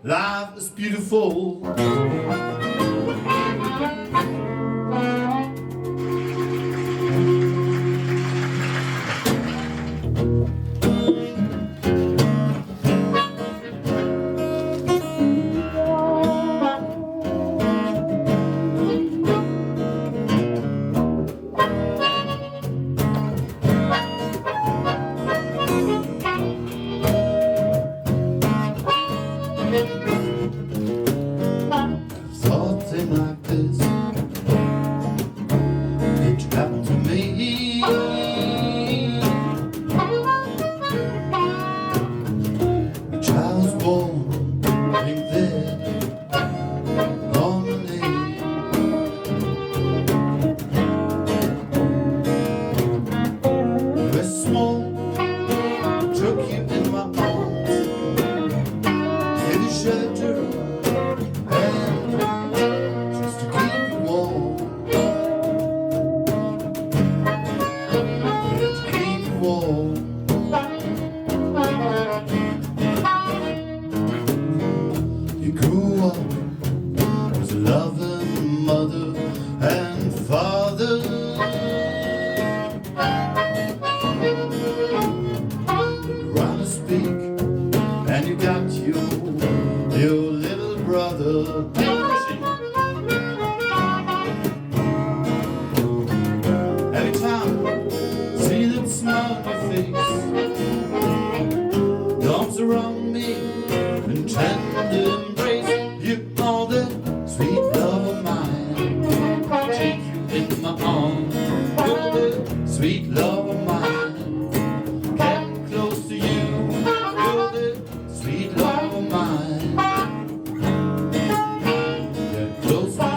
life is beautiful. Something like this could happen to me. A child was born in there lonely. You were small, took you in my arms, gave you shelter. You grew up as a loving mother and father. You run to speak, and you got your little brother. Every time I see that smile on your face, your arms around me and tender embrace, you are the sweet love of mine. Take you in my arms, you're the sweet love of mine. Get close to you, you're the sweet love of mine. Get close to you.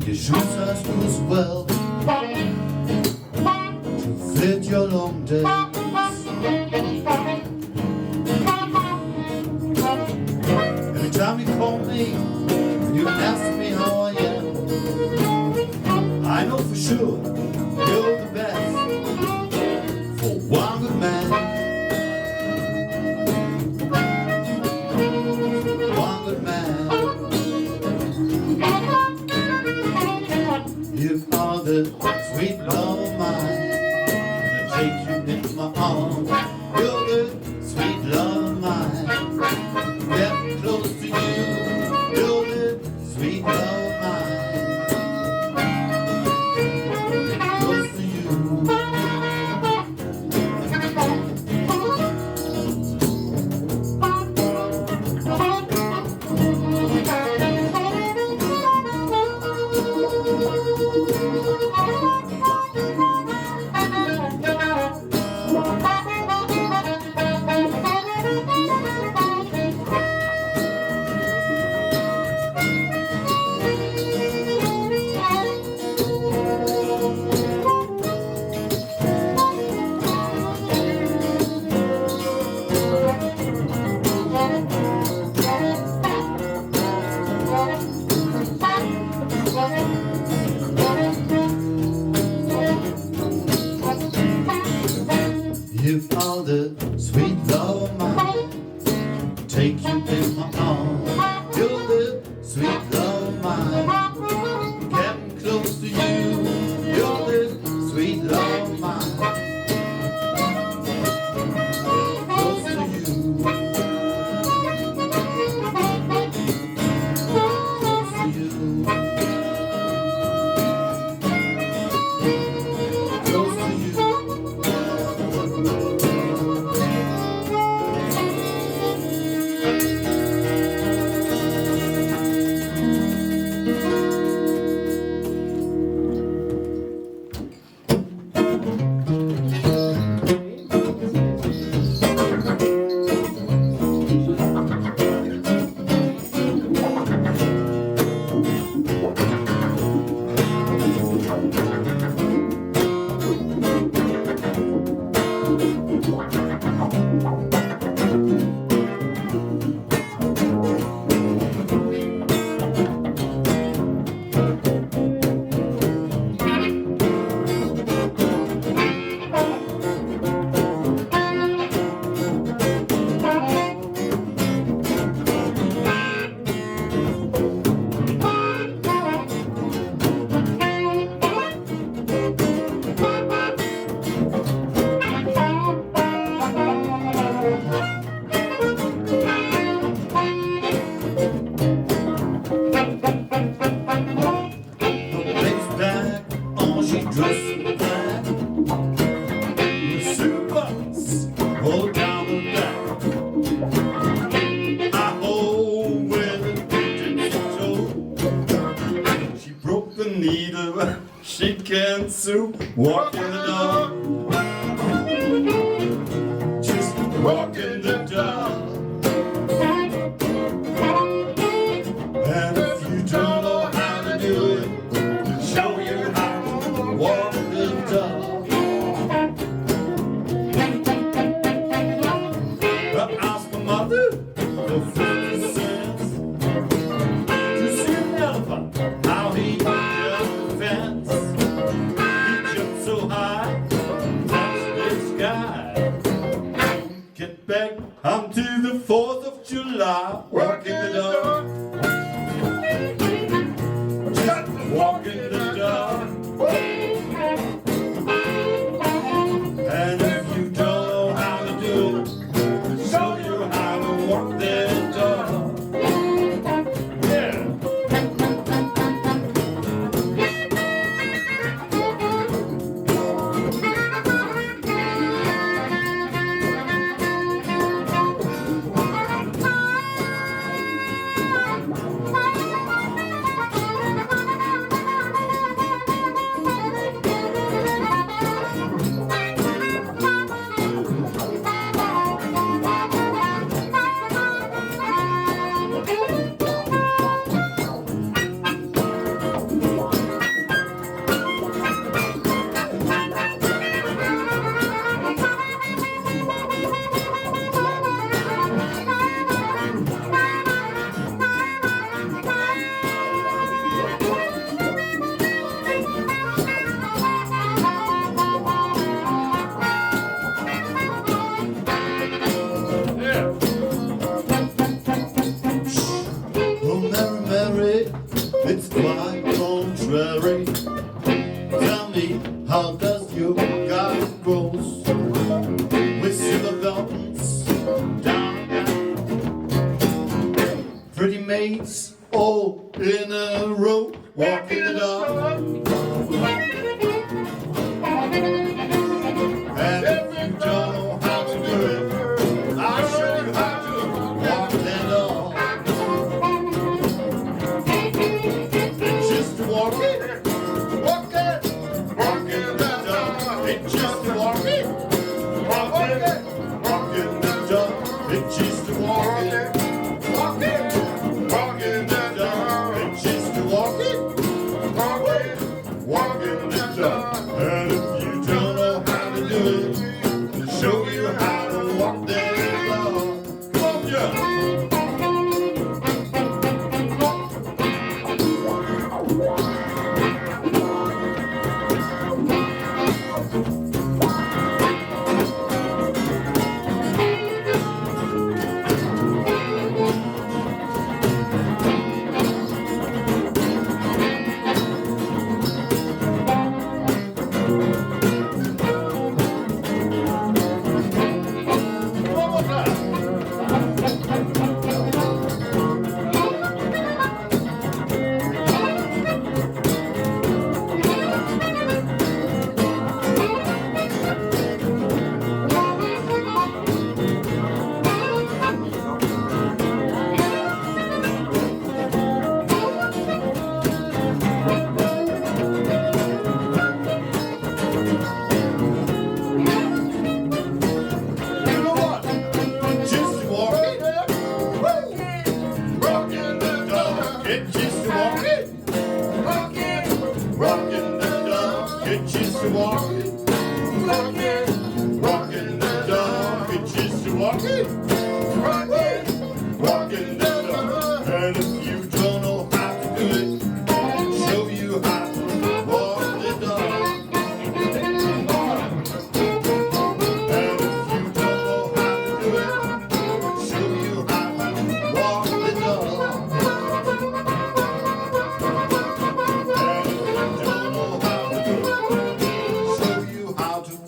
Your shoes are as well to fit your long days. Every time you call me and you ask me how I am, I know for sure you're the best for one good man. One good man. You are the sweet love of mine, and I take you in my arms. You're the sweet love of mine. Get close to you. You're the sweet love of mine. Get close to you. walk in the dog. Just walk in the dog. And if you don't know how to do it, show you how to walk the dog. I asked my mother for 50 cents to see an elephant, how he jumped the fence. He jumped so high, touched the sky. Get back, I'm to the 4th of July, walking the dog. Just walking the dog. And if you don't know how to do it, show you how to walk the dog. Yeah. It's quite contrary. Tell me, how does your garden grow? With silver buttons down and down. Pretty maids all in a row, walking the dog. And if you don't know how to do it, I'll show you how to walk the dog. Walk it, walk it, walk it the dog. It's just a walk it, walk it, walk it the dog. It's just a walk it, walk it, walk it the dog. It's just a walk it, walk it, walk it the dog. And if you don't know how to do it, show you how to walk the dog. Come on, yeah.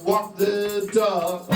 Walk the dog.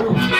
Go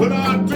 down,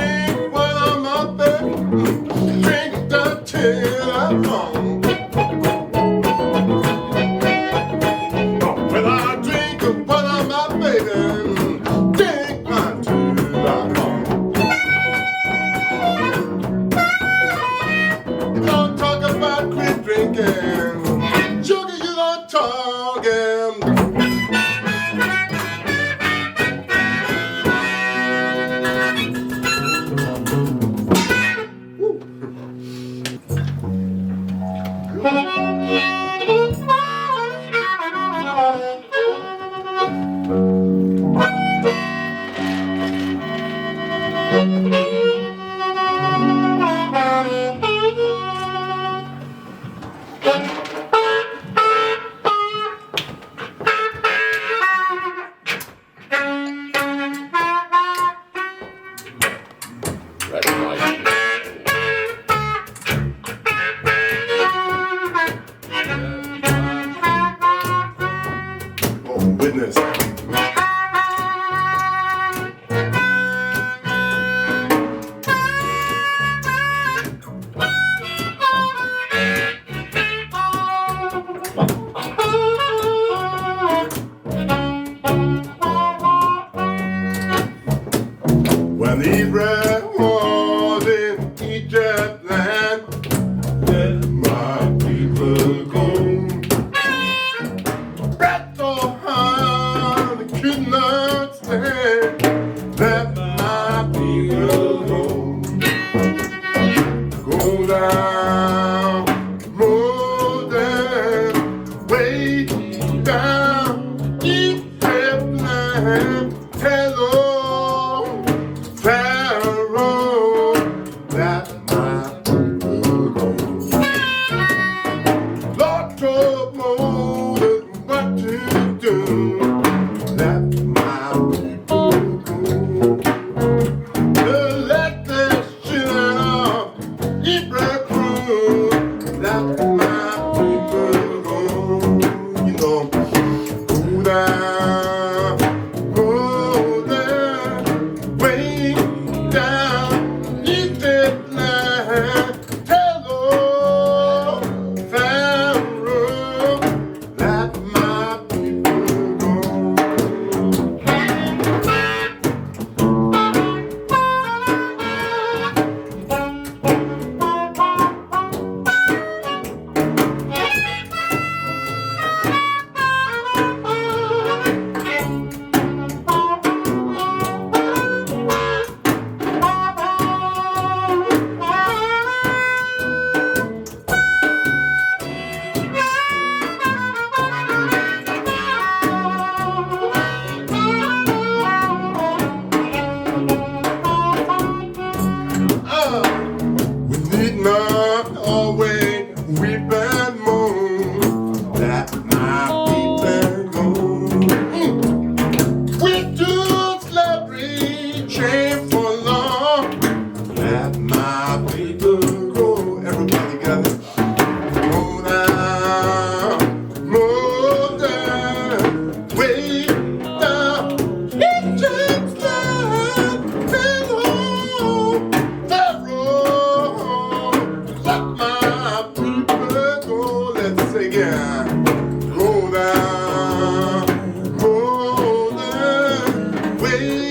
way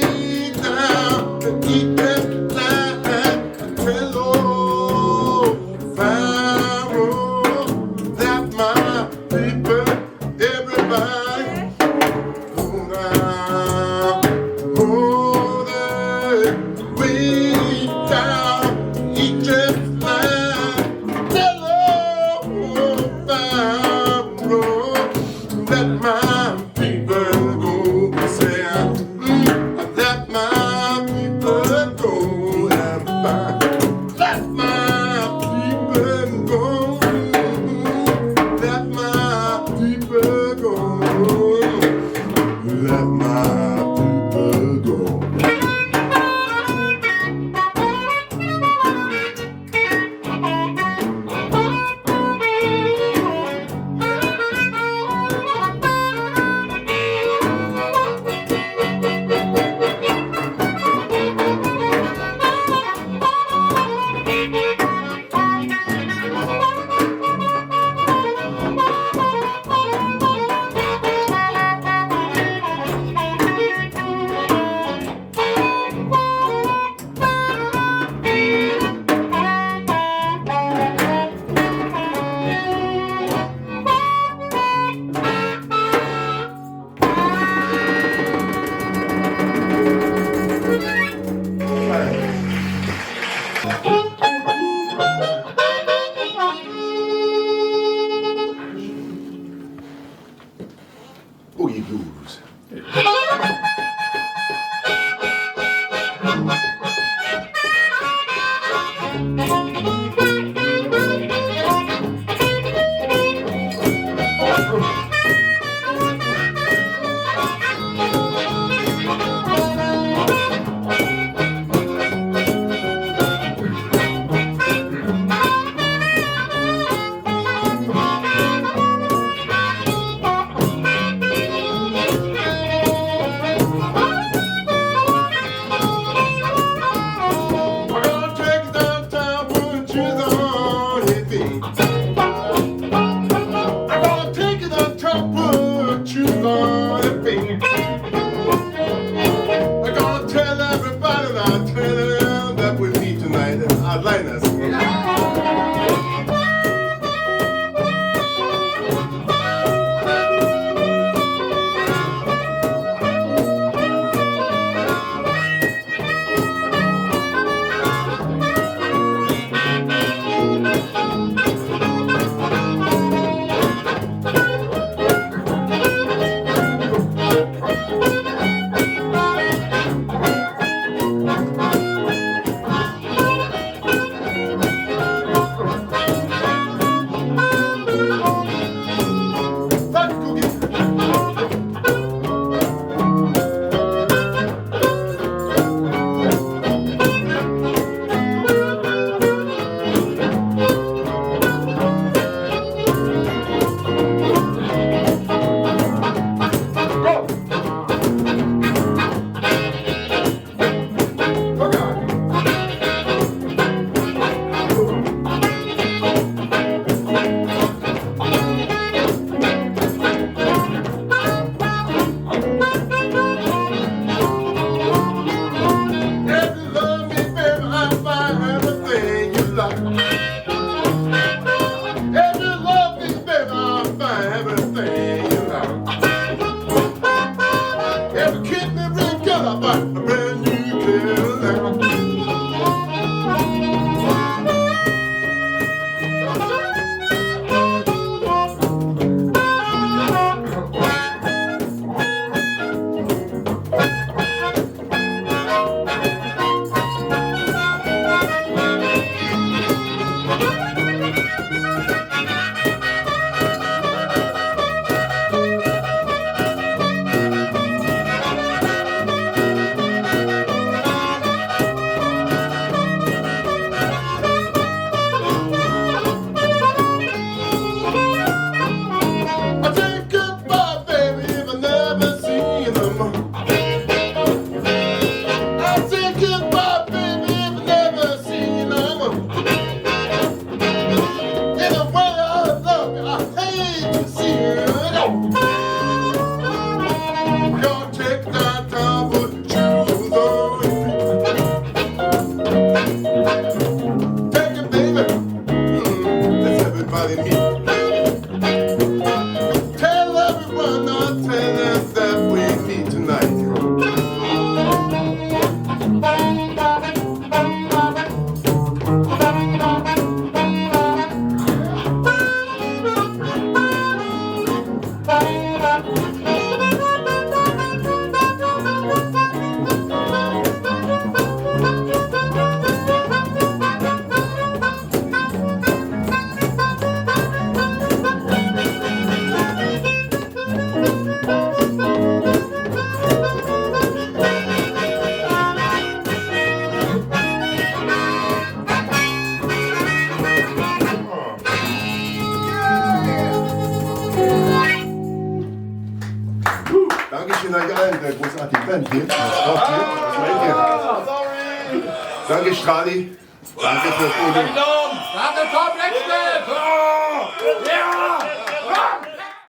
Boogie Blues. ARTliners. Dankeschön euch allen, der großartigen Band hier. Sorry. Danke Stradi. Danke fürs Podium. Danke Tom Blacksmith! Ja!